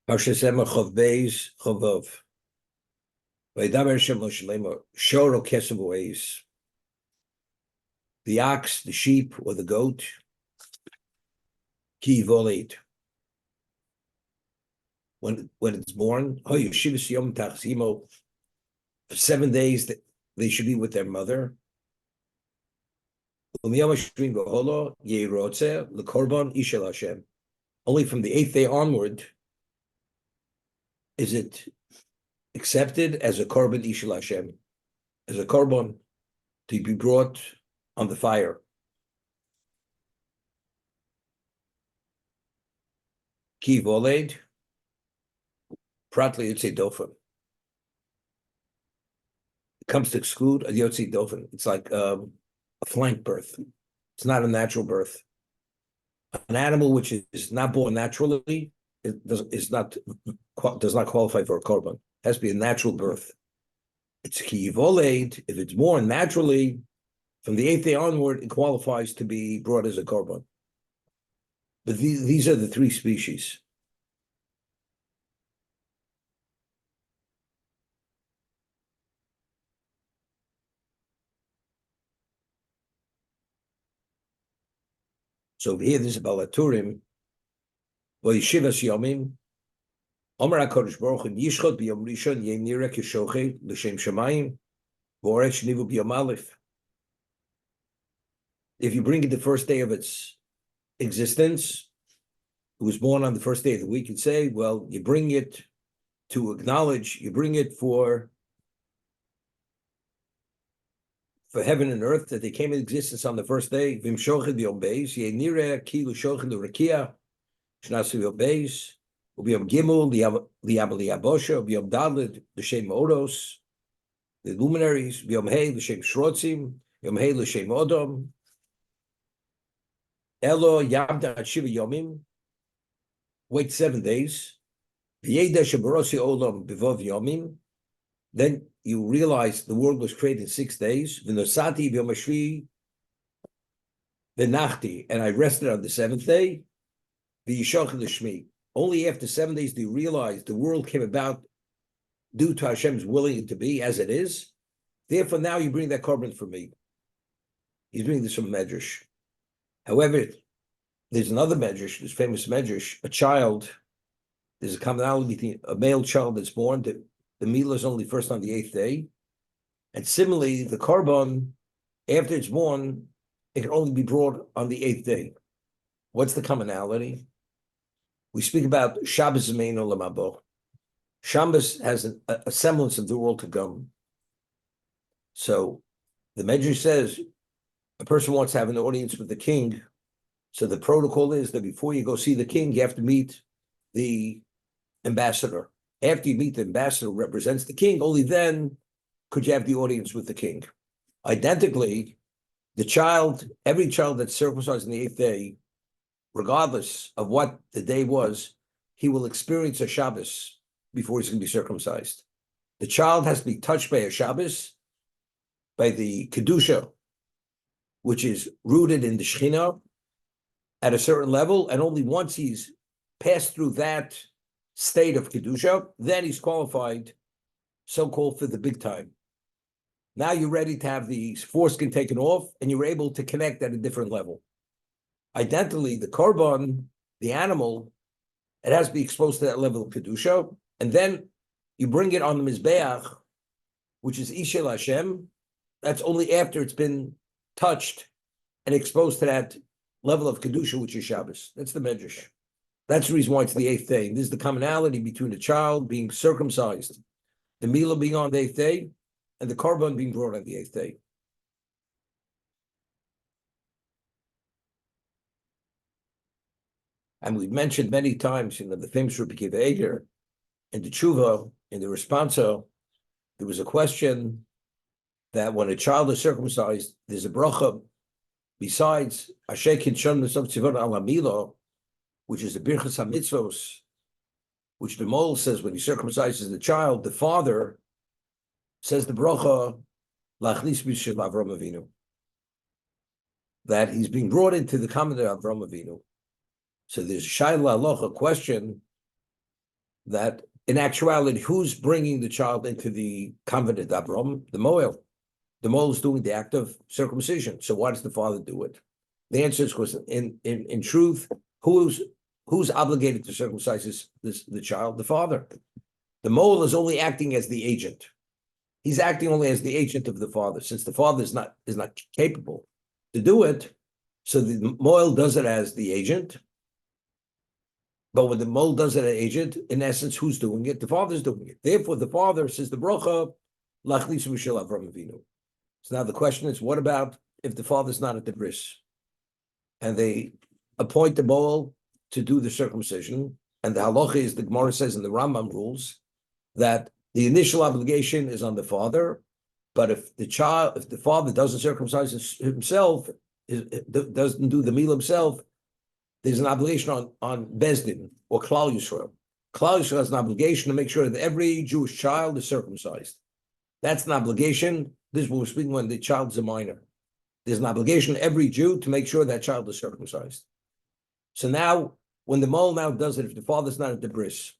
Parshasema Chov Beis Chovov. Vaydaber Hashem Moshe Lemor Shoro Kesef Ways. The ox, the sheep, or the goat. Ki volate. When it's born, for 7 days they should be with their mother. Only from the 8th day onward is it accepted as a korban ishel Hashem, as a korban to be brought on the fire. Ki voled, pratli yotzei dofen. It comes to exclude a yotzei dofen. It's like a flank birth. It's not a natural birth. An animal which is not born naturally does not qualify for a korban. It has to be a natural birth. It's ki voled. If it's born naturally, from the 8th day onward, it qualifies to be brought as a korban. But these are the 3 species. So here, this is Balaturim. Vayishivas Yomim. Omer HaKadosh Baruch Hu Yishchot b'Yom Rishon Yenira Kishoche L'Shem Shamayim V'Oretz Nivu b'Yom Aleph. If you bring it the first day of its existence, it was born on the first day of the week, you'd say, well, you bring it to acknowledge, you bring it for heaven and earth, that they came into existence on the first day. V'imshochet b'Yom Beis Yenira Ki L'Shochet L'Rekia Shnasu B'Yom Beis U'B'Yom Gimel Li'Yam Li'Abosha U'B'Yom Daled L'Shem Odos, the luminaries. B'Yom Hey L'Shem Shrotzim Yom Hey L'Shem Odom Elo Yamda Shiva Yomim. Wait 7 days. V'Yeda Shebarosi Olam B'Vov Yomim. Then you realize the world was created in 6 days. V'Nosati B'Yom Hashvi V'Nachti, and I rested on the 7th day. V'Yishoch L'Shmi. Only after 7 days do you realize the world came about due to Hashem's willing it to be as it is. Therefore, now you bring that korban for me. He's bringing this from Medrash. However, there's another Medrash, this famous Medrash, a child. There's a commonality between a male child that's born. The milah is only first on the 8th day. And similarly, the korban, after it's born, it can only be brought on the 8th day. What's the commonality? We speak about Shabbos Zemein Olam Haba. Shabbos has a semblance of the world to come. So the Medrash says a person wants to have an audience with the king. So the protocol is that before you go see the king, you have to meet the ambassador. After you meet the ambassador who represents the king, only then could you have the audience with the king. Identically, every child that's circumcised on the 8th day, regardless of what the day was, he will experience a Shabbos before he's going to be circumcised. The child has to be touched by a Shabbos, by the Kedusha, which is rooted in the Shekhinah at a certain level, and only once he's passed through that state of Kedusha, then he's qualified, so-called, for the big time. Now you're ready to have the foreskin taken off, and you're able to connect at a different level. Identically, the korban, the animal, it has to be exposed to that level of Kedusha, and then you bring it on the Mizbeach, which is Ishel Hashem. That's only after it's been touched and exposed to that level of Kedusha, which is Shabbos. That's the Medrash. That's the reason why it's the 8th day. This is the commonality between the child being circumcised, the milah being on the 8th day, and the korban being brought on the 8th day. And we've mentioned many times, the famous Rabbi Akiva Eiger, in the tshuva, in the responsa, there was a question that when a child is circumcised, there's a bracha besides Asher Kinshon Mitzvot Tzivon Ala Milah, which is the Birchas HaMitzvos, which the Mol says when he circumcises the child, the father says the bracha Lachnis B'Shel Avram Avinu, that he's being brought into the covenant of Avram Avinu. So there's Shaila Aloch, a question that in actuality, who's bringing the child into the covenant of Abraham? The Moel. The Moel is doing the act of circumcision. So why does the father do it? The answer is because in truth, who's obligated to circumcise the child? The father. The Moel is only acting as the agent. He's acting only as the agent of the father, since the father is not capable to do it. So the Moel does it as the agent. But when the Moel does it as agent, in essence, who's doing it? The father's doing it. Therefore, the father says the bracha, lachlis v'shel Avram Avinu. So now the question is, what about if the father's not at the bris? And they appoint the Moel to do the circumcision. And the halacha is, the Gemara says in the Rambam rules, that the initial obligation is on the father, but if the father doesn't circumcise himself, doesn't do the meal himself, there's an obligation on Bezdin or Klal Yisrael. Klal Yisrael has an obligation to make sure that every Jewish child is circumcised. That's an obligation. This is what we're speaking when the child is a minor. There's an obligation on every Jew to make sure that child is circumcised. So now, when the Moel now does it, if the father's not at the bris,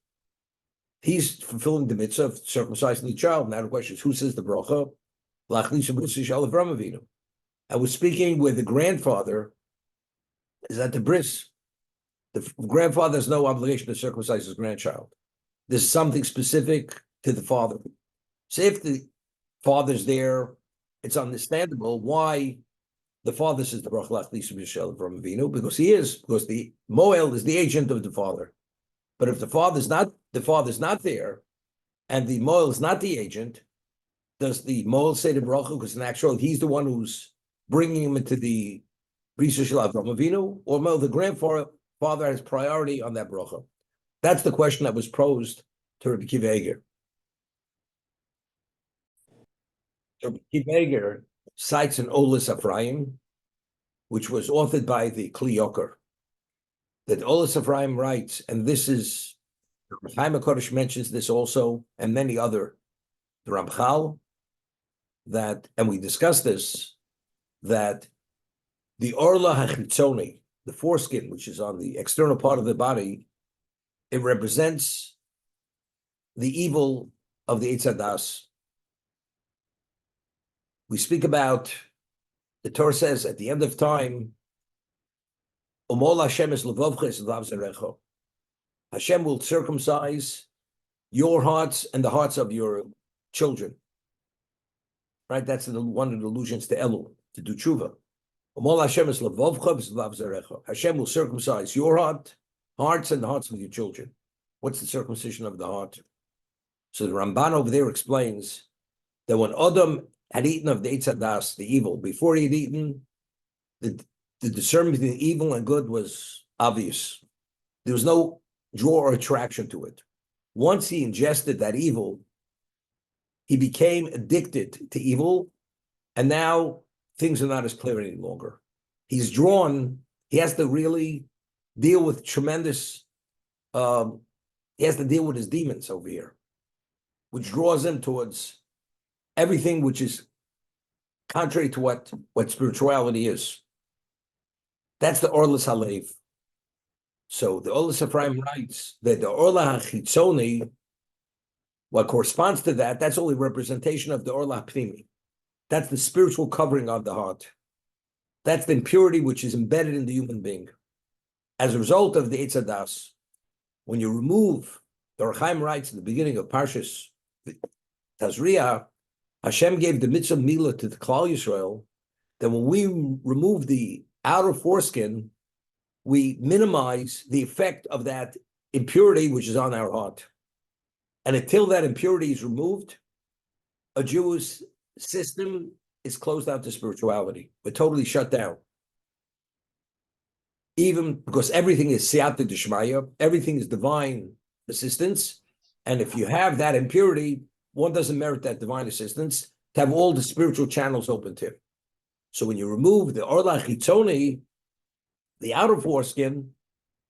he's fulfilling the mitzvah of circumcising the child. Now the question is, who says the bracha? I was speaking with the grandfather is at the bris. The grandfather has no obligation to circumcise his grandchild. There's something specific to the father. So if the father's there, it's understandable why the father says the bracha lachlis v'shel Avram Avinu, because the Moel is the agent of the father. But if the father's not there, and the Moel is not the agent, does the Moel say the bracha? Because in actual, he's the one who's bringing him into the Brisa Shel Avram Avinu, or Moel, the grandfather has priority on that bracha. That's the question that was posed to Rabbi Kiva Eger. So Rabbi Kiva Eger cites an Olis Ephraim, which was authored by the Kli Yoker. That Olis Ephraim writes, and this is, Chaim HaKadosh mentions this also, and many other, the Ramchal, that, and we discussed this, that the Orla HaChitzoni, the foreskin, which is on the external part of the body, it represents the evil of the Eitz Hadas. We speak about, the Torah says, at the end of time, Umol Hashem es levavcha es levav zerecha. Hashem will circumcise your hearts and the hearts of your children. Right? That's one of the allusions to Elul, to do tshuva. Umol Hashem es levavcha es levav zerecha. Hashem will circumcise your hearts and the hearts of your children. What's the circumcision of the heart? So the Ramban over there explains that when Adam had eaten of the Eitz Hadas, the evil, before he had eaten, the discernment between evil and good was obvious. There was no draw or attraction to it. Once he ingested that evil, he became addicted to evil, and now things are not as clear any longer. He has to really deal with tremendous, he has to deal with his demons over here, which draws him towards everything which is contrary to what spirituality is. That's the Orlas Halev. So the Orlas Ephraim writes that the Orla HaChitzoni, what corresponds to that, that's only representation of the Orla HaPnimi. That's the spiritual covering of the heart. That's the impurity which is embedded in the human being. As a result of the Eitz Hadas, when you remove, the Or Chaim writes in the beginning of Parshas Tazria, Hashem gave the mitzvah milah to the Klal Yisrael, that when we remove the outer foreskin, we minimize the effect of that impurity which is on our heart. And until that impurity is removed, a Jewish system is closed out to spirituality. We're totally shut down. Even because everything is siyata d'shmaya, everything is divine assistance. And if you have that impurity, one doesn't merit that divine assistance to have all the spiritual channels open to him. So when you remove the Orla Chitzoni, the outer foreskin,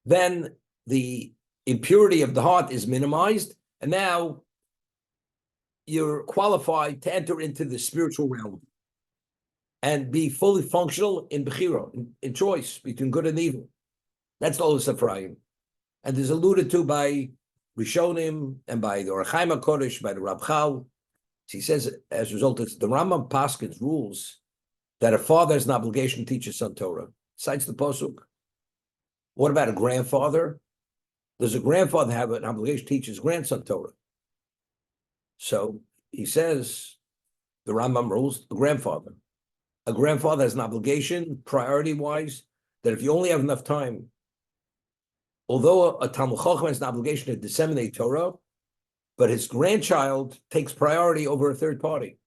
then the impurity of the heart is minimized, and now you're qualified to enter into the spiritual realm and be fully functional in Bechira, in choice between good and evil. That's the Olis Ephraim. And is alluded to by Rishonim and by the Orachaim HaKodesh, by the Ramchal. He says, as a result, the Rambam Paskins rules that a father has an obligation to teach his son Torah. Cites the Pasuk. What about a grandfather? Does a grandfather have an obligation to teach his grandson Torah? So he says, the Rambam rules, a grandfather. A grandfather has an obligation, priority-wise, that if you only have enough time, although a Talmud Chacham has an obligation to disseminate Torah, but his grandchild takes priority over a third party.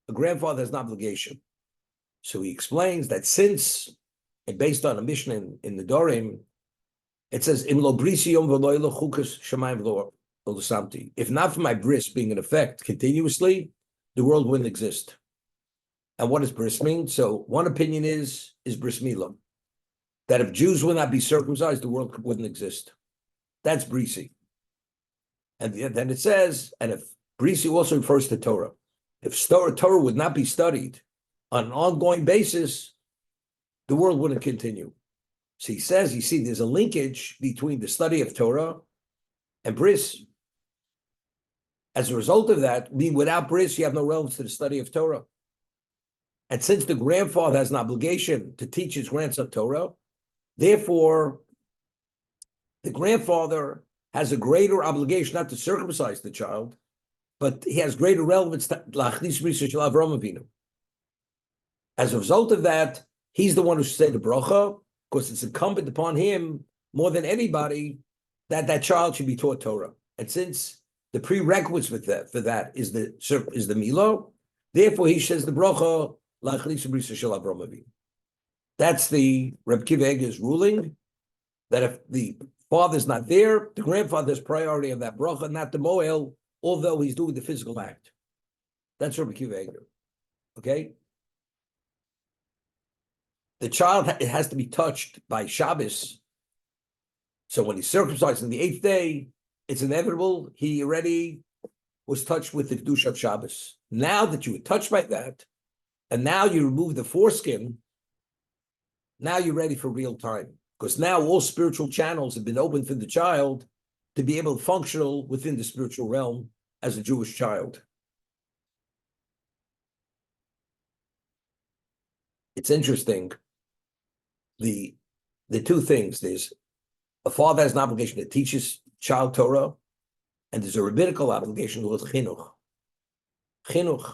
A grandfather has an obligation. So he explains that since, and based on a mission in the Dorim, it says, Im lo brisi yom v'lo elo chukas shamayim v'lo samti. If not for my bris being in effect continuously, the world wouldn't exist. And what does bris mean? So one opinion is bris milah, that if Jews would not be circumcised, the world wouldn't exist. That's brisi. And then it says, and if brisi also refers to Torah, if Torah would not be studied on an ongoing basis, the world wouldn't continue. So he says, you see, there's a linkage between the study of Torah and bris. As a result of that, without bris, you have no relevance to the study of Torah. And since the grandfather has an obligation to teach his grandson Torah, therefore, the grandfather has a greater obligation not to circumcise the child, but he has greater relevance to Lachnis Brisa Shel Avraham Avinu. As a result of that, he's the one who should say the bracha, because it's incumbent upon him more than anybody that child should be taught Torah. And since the prerequisite for that is the Milo, therefore he says the bracha Lachnis Brisa Shel Avraham Avinu. That's the Reb Kiva Eger's ruling, that if the father's not there, the grandfather's priority of that bracha, not the moel, although he's doing the physical act. That's Reb Kiva Eger. Okay? The child has to be touched by Shabbos. So when he's circumcised on the 8th day, it's inevitable. He already was touched with the Kedusha of Shabbos. Now that you were touched by that, and now you remove the foreskin, now you're ready for real time. Because now all spiritual channels have been opened for the child to be able to function within the spiritual realm as a Jewish child. It's interesting. The two things, there's a father has an obligation to teach his child Torah, and there's a rabbinical obligation called chinuch. Chinuch,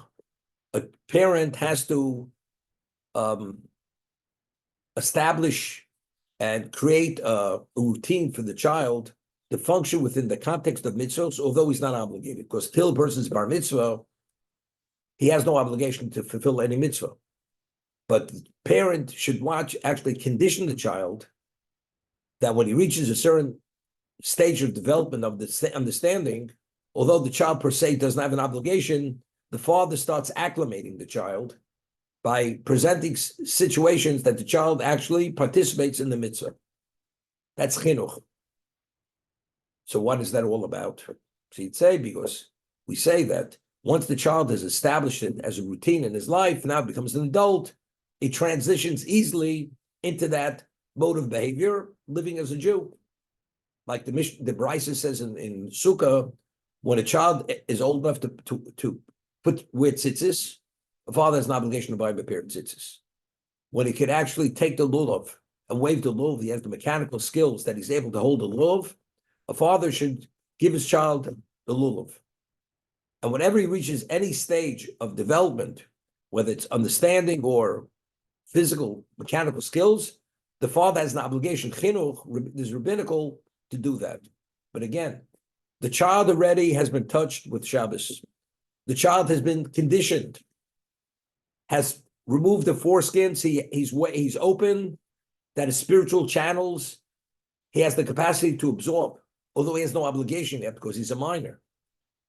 a parent has to establish and create a routine for the child to function within the context of mitzvahs, although he's not obligated. Because till a person's bar mitzvah, he has no obligation to fulfill any mitzvah. But the parent should actually condition the child that when he reaches a certain stage of development of the understanding, although the child per se doesn't have an obligation, the father starts acclimating the child by presenting situations that the child actually participates in the mitzvah. That's chinuch. So what is that all about? So you'd say, because we say that once the child has established it as a routine in his life, now becomes an adult, it transitions easily into that mode of behavior, living as a Jew. Like the Brisa says in Sukkah, when a child is old enough to wear tzitzis, a father has an obligation to buy him a pair of tzitzis. When he could actually take the lulav and wave the lulav, he has the mechanical skills that he's able to hold the lulav, a father should give his child the lulav. And whenever he reaches any stage of development, whether it's understanding or physical, mechanical skills, the father has an obligation, chinuch, is rabbinical, to do that. But again, the child already has been touched with Shabbos. The child has been conditioned, has removed the foreskins, he's open, that his spiritual channels, he has the capacity to absorb, although he has no obligation yet because he's a minor.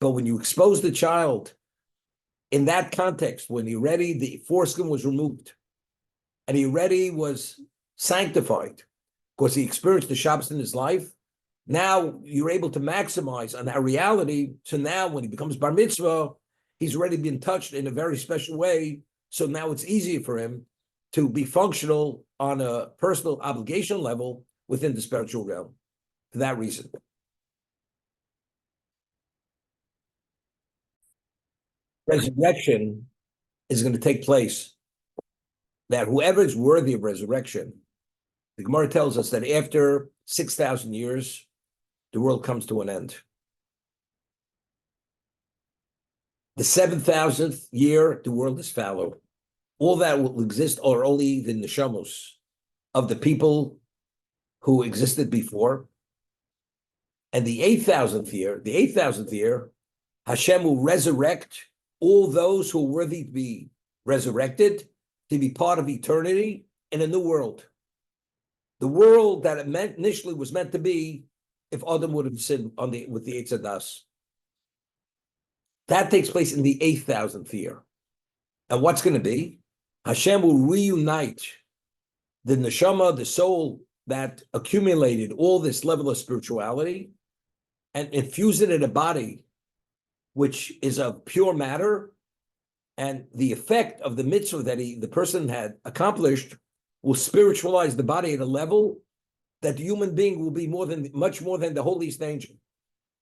But when you expose the child in that context, when he already, the foreskin was removed, and he already was sanctified, because he experienced the Shabbos in his life, now you're able to maximize on that reality. So now when he becomes bar mitzvah, he's already been touched in a very special way. So now it's easier for him to be functional on a personal obligation level within the spiritual realm for that reason. resurrection is going to take place, that whoever is worthy of resurrection, the Gemara tells us that after 6,000 years, the world comes to an end. The 7,000th year, the world is fallow. All that will exist are only the neshamos of the people who existed before. And the 8,000th year, Hashem will resurrect all those who are worthy to be resurrected, to be part of eternity in a new world. The world that it meant initially was meant to be if Adam would have sinned with the Eitz Hadas. That takes place in the 8,000th year. And what's going to be? Hashem will reunite the neshama, the soul that accumulated all this level of spirituality, and infuse it in a body which is of pure matter, and the effect of the mitzvah that the person had accomplished will spiritualize the body at a level that the human being will be much more than the holiest angel.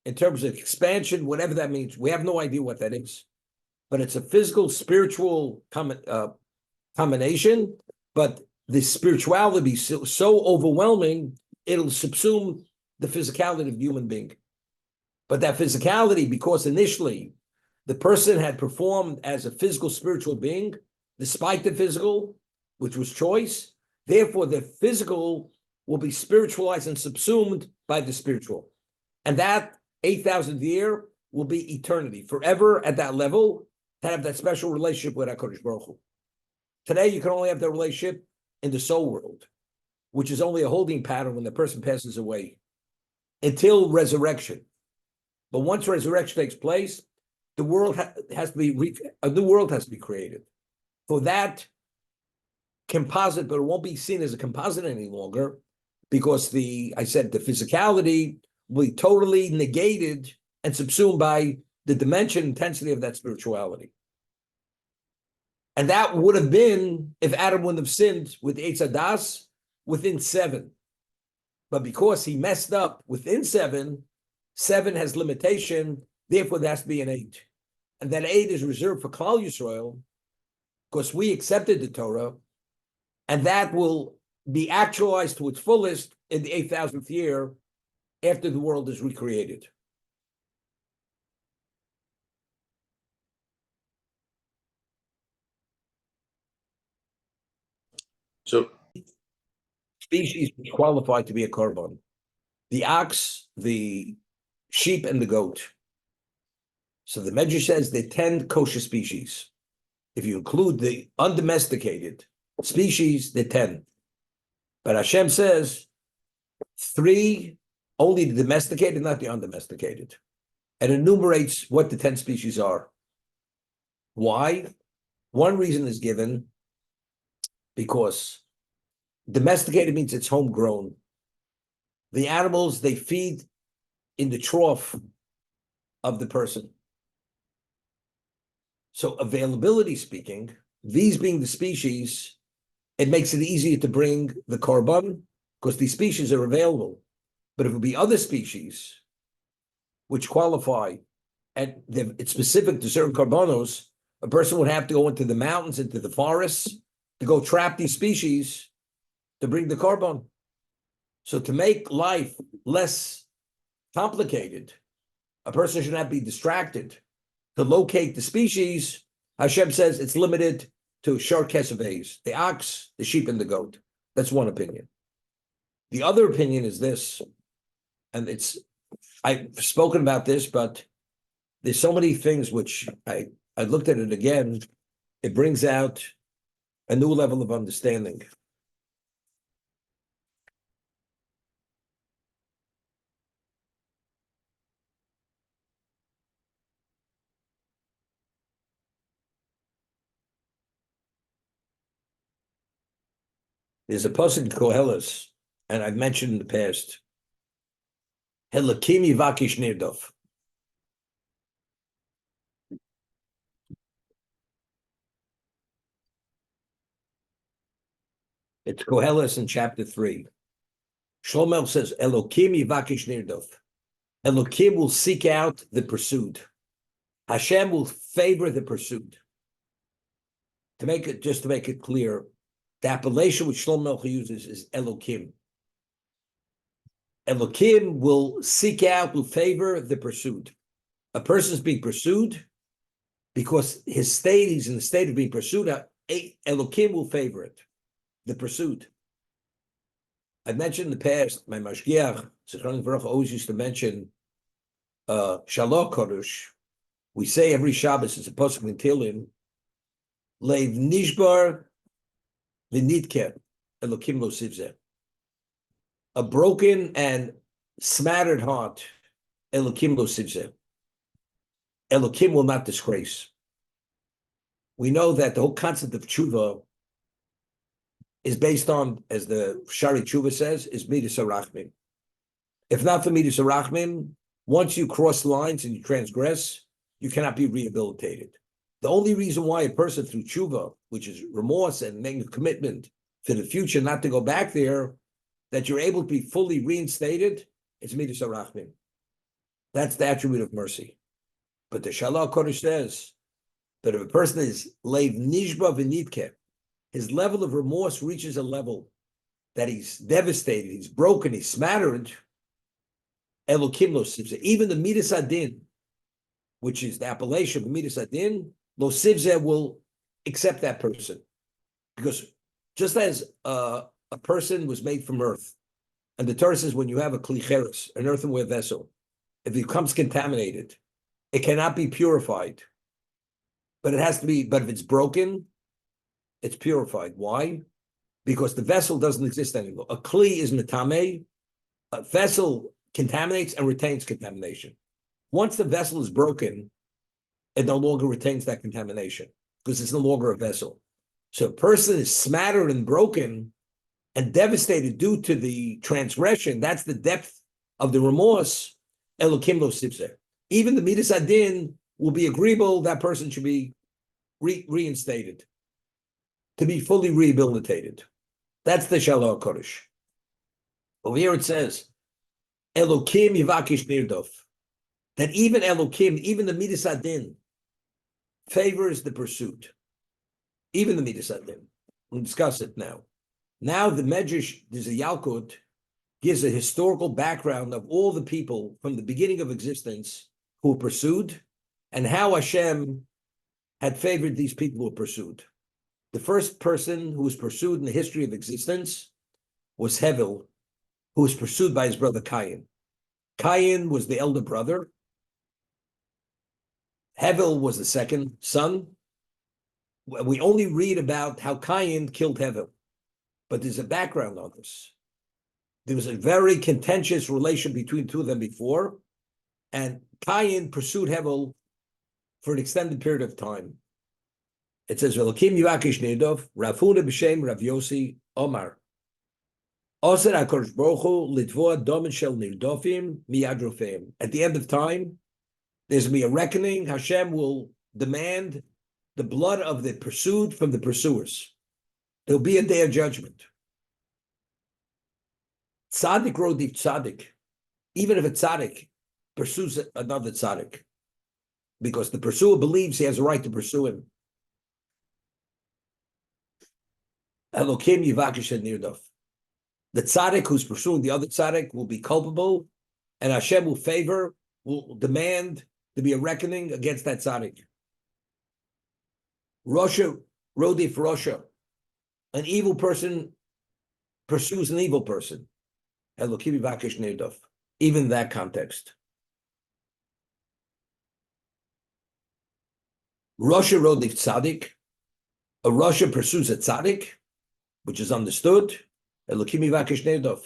In terms of expansion, whatever that means, we have no idea what that is. But it's a physical, spiritual combination, but the spirituality will be so overwhelming, it'll subsume the physicality of the human being. But that physicality, because initially the person had performed as a physical, spiritual being, despite the physical, which was choice, therefore the physical will be spiritualized and subsumed by the spiritual. And that 8,000th year will be eternity, forever at that level, to have that special relationship with HaKadosh Baruch Hu. Today, you can only have that relationship in the soul world, which is only a holding pattern when the person passes away, until resurrection. But once resurrection takes place, the world has to be a new world has to be created. For that composite, but it won't be seen as a composite any longer, because the physicality will be totally negated and subsumed by the dimension intensity of that spirituality. And that would have been if Adam wouldn't have sinned with Eitz Hadas within 7. But because he messed up within 7, 7 has limitation, therefore there has to be an 8. And that 8 is reserved for Klal Yisrael, because we accepted the Torah, and that will be actualized to its fullest in the 8,000th year after the world is recreated. So, species which qualify to be a korban: the ox, the sheep, and the goat. So the Medrash says they're 10 kosher species. If you include the undomesticated species, they're 10. But Hashem says 3, only the domesticated, not the undomesticated, and enumerates what the 10 species are. Why? One reason is given because domesticated means it's homegrown. The animals, they feed in the trough of the person. So availability speaking, these being the species, it makes it easier to bring the korban because these species are available. But if it would be other species which qualify, and it's specific to certain korbanos, a person would have to go into the mountains, into the forests, to go trap these species to bring the korban. So to make life less complicated, a person should not be distracted. To locate the species, Hashem says it's limited to shor kesevs, the ox, the sheep, and the goat. That's one opinion. The other opinion is this, and I've spoken about this, but there's so many things which I looked at it again, it brings out a new level of understanding. There's a pasuk in Koheles, and I've mentioned in the past, Helakim yivakish nirdov. It's Koheles in chapter 3. Shlomo says, Elokim yivakish nirdov. Elokim will seek out the pursued. Hashem will favor the pursuit. To make it clear, the appellation which Shlomo Melech uses is Elokim. Elokim will seek out, will favor the pursued. A person is being pursued because he's in the state of being pursued. Elokim will favor it, the pursuit. I mentioned in the past, my mashgiach, Zichron Baruch, always used to mention Shalom Kodesh. We say every Shabbos, it's a pasuk in Tehillim, Leiv Nishbar V'nitke Elokim Lo Sivzeh. A broken and smattered heart, Elokim Lo Sivzeh. Elokim will not disgrace. We know that the whole concept of tshuva is based on, as the Shari Tshuva says, is Midas HaRachmim. If not for Midas HaRachmim, once you cross lines and you transgress, you cannot be rehabilitated. The only reason why a person through tshuva, which is remorse and making a commitment for the future not to go back there, that you're able to be fully reinstated, it's Midas HaRachmim. That's the attribute of mercy. But the Shalom Kodesh says that if a person is leiv nishba v'nitke, his level of remorse reaches a level that he's devastated, he's broken, he's smattered, Elokim lo sivzeh. Even the Midas Adin, which is the appellation of Midas Adin, lo sivzeh will accept that person. Because just as a person was made from earth, and the Torah says when you have a klicheres, an earthenware vessel, if it becomes contaminated, it cannot be purified. But it has to be, but if it's broken, it's purified. Why? Because the vessel doesn't exist anymore. A kli is metame. A vessel contaminates and retains contamination. Once the vessel is broken, it no longer retains that contamination because it's no longer a vessel. So a person is smattered and broken and devastated due to the transgression. That's the depth of the remorse. Elokim lo sivzeh. Even the Midas Adin will be agreeable. That person should be reinstated, to be fully rehabilitated. That's the Shalom Kodesh. Over here it says, Elokim yivakish nirdov. That even Elokim, even the Midas Adin, favors the pursuit. Even the Midas Adin. We'll discuss it now. Now the Medrash, there's a Yalkut, gives a historical background of all the people from the beginning of existence who were pursued and how Hashem had favored these people who were pursued. The first person who was pursued in the history of existence was Hevel, who was pursued by his brother Cain. Cain was the elder brother. Hevel was the second son. We only read about how Cain killed Hevel, but there's a background on this. There was a very contentious relation between the two of them before, and Cain pursued Hevel for an extended period of time. It says, "V'Elokim yivakish nirdov, Rav Huna b'shem Rav Yossi Omar. Oser HaKadosh Baruch Hu litvoa domen shel nirdofim miyad rofeim." At the end of time, there's going to be a reckoning. Hashem will demand the blood of the pursued from the pursuers. There'll be a day of judgment. Tzaddik rodif tzaddik, even if a tzaddik pursues another tzaddik, because the pursuer believes he has a right to pursue him. Elokim yivakish nirdov. The tzaddik who's pursuing the other tzaddik will be culpable, and Hashem will demand to be a reckoning against that tzaddik. Rosha rodif Rosha. An evil person pursues an evil person. Elokim yivakish nirdov. Even in that context. Rosha rodif tzaddik. A Rosha pursues a tzaddik, which is understood. Elokim yivakish nirdov.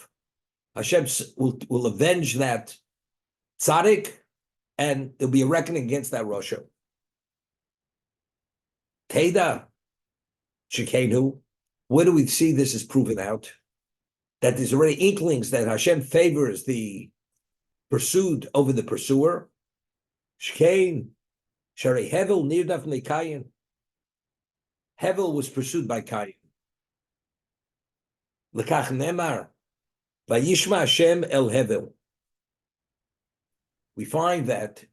Hashem will avenge that tzaddik, and there'll be a reckoning against that Rosha. Teda shekenu. Where do we see this is proven out? That there's already inklings that Hashem favors the pursued over the pursuer. Shkein, Sharei Hevel nirdaf Cain. Hevel was pursued by Cain. Lekach nemar, vayishma Hashem el Hevel. We find that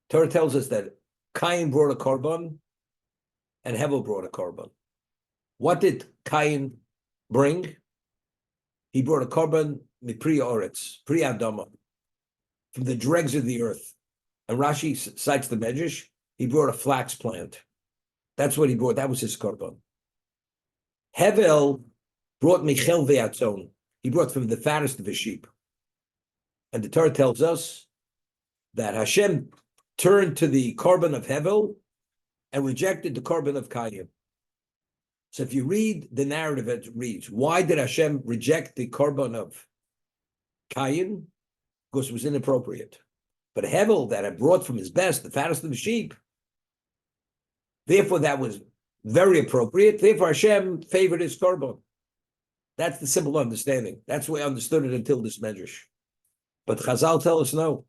Torah tells us that Cain brought a korban, and Hevel brought a korban. What did Cain bring? He brought a korban mipri oretz, pri adama, from the dregs of the earth. And Rashi cites the Medrash. He brought a flax plant. That's what he brought. That was his korban. Hevel brought Michel ve'atzon. He brought from the fattest of his sheep. And the Torah tells us that Hashem turned to the korban of Hevel and rejected the korban of Cain. So if you read the narrative, it reads, why did Hashem reject the korban of Cain? Because it was inappropriate. But Hevel, that had brought from his best, the fattest of the sheep, therefore that was very appropriate. Therefore Hashem favored his korban. That's the simple understanding. That's the way I understood it until this Medrash. But Chazal tell us no.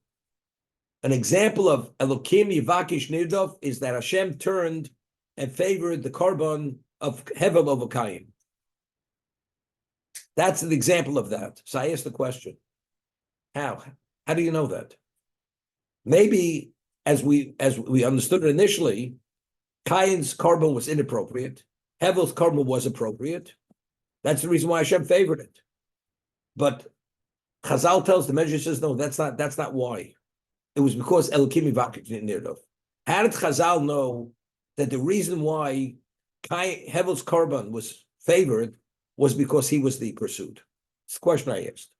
An example of Elokim Yivakish Nirdov is that Hashem turned and favored the korban of Hevel over Cain. That's an example of that. So I asked the question, how? How do you know that? Maybe as we understood it initially, Cain's korban was inappropriate. Hevel's korban was appropriate. That's the reason why Hashem favored it. But Chazal tells the Medrash says, no, that's not why. It was because Elokim Yivakish Nirdov. How did Chazal know that the reason why Hevel's korban was favored was because he was the pursued? It's the question I asked.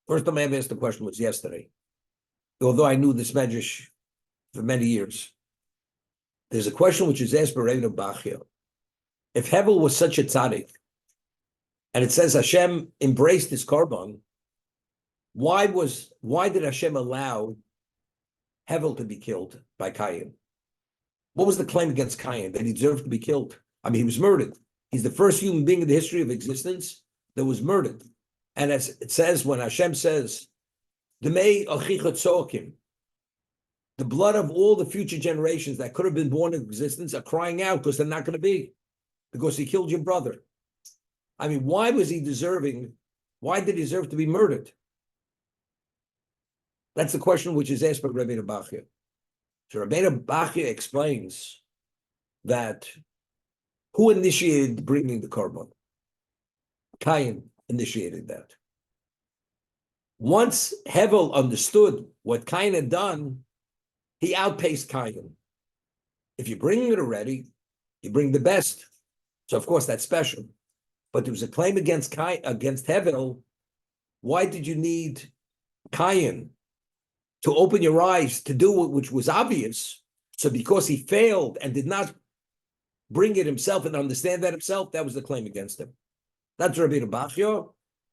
First time I ever asked the question was yesterday. Although I knew this Medrash for many years. There's a question which is asked by Rebbeinu Bachya. If Hevel was such a tzaddik, and it says Hashem embraced his korban, why did Hashem allow Hevel to be killed by Cain? What was the claim against Cain? That he deserved to be killed? I mean, he was murdered. He's the first human being in the history of existence that was murdered. And as it says, when Hashem says, the blood of all the future generations that could have been born into existence are crying out because they're not going to be, because he killed your brother. I mean, why did he deserve to be murdered? That's the question which is asked by Rabbeinu Bachya. So Rabbeinu Bachya explains that who initiated bringing the korban? Cain initiated that. Once Hevel understood what Cain had done, he outpaced Cain. If you're bringing it already, you bring the best. So of course that's special. But there was a claim against Hevel. Why did you need Cain to open your eyes to do which was obvious? So because he failed and did not bring it himself and understand that himself, that was the claim against him. That's Rabbeinu Bachya.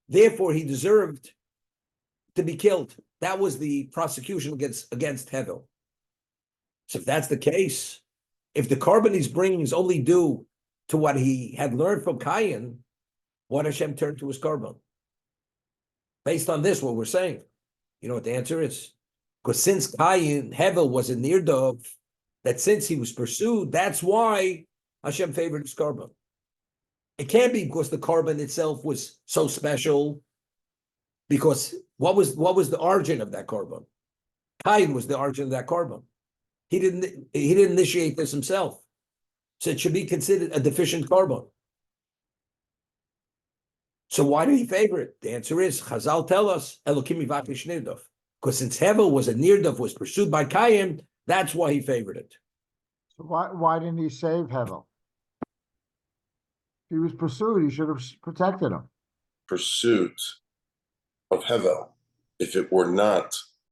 Therefore, he deserved to be killed. That was the prosecution against Hevel. So if that's the case, if the korban he's bringing is only due to what he had learned from Cain, why did Hashem turn to his korban? Based on this, what we're saying, you know what the answer is? Because since Hevel was a nirdov, that since he was pursued, that's why Hashem favored his korban. It can't be because the korban itself was so special. Because what was the origin of that korban? Cain was the origin of that korban. He didn't initiate this himself, so it should be considered a deficient korban. So why did he favor it? The answer is Chazal tell us Elokim Yivakish Nirdov, because since Hevel was a nirdov, was pursued by Cain, that's why he favored it. So why didn't he save Hevel? If he was pursued, he should have protected him. Pursuit of Hevel, if it were not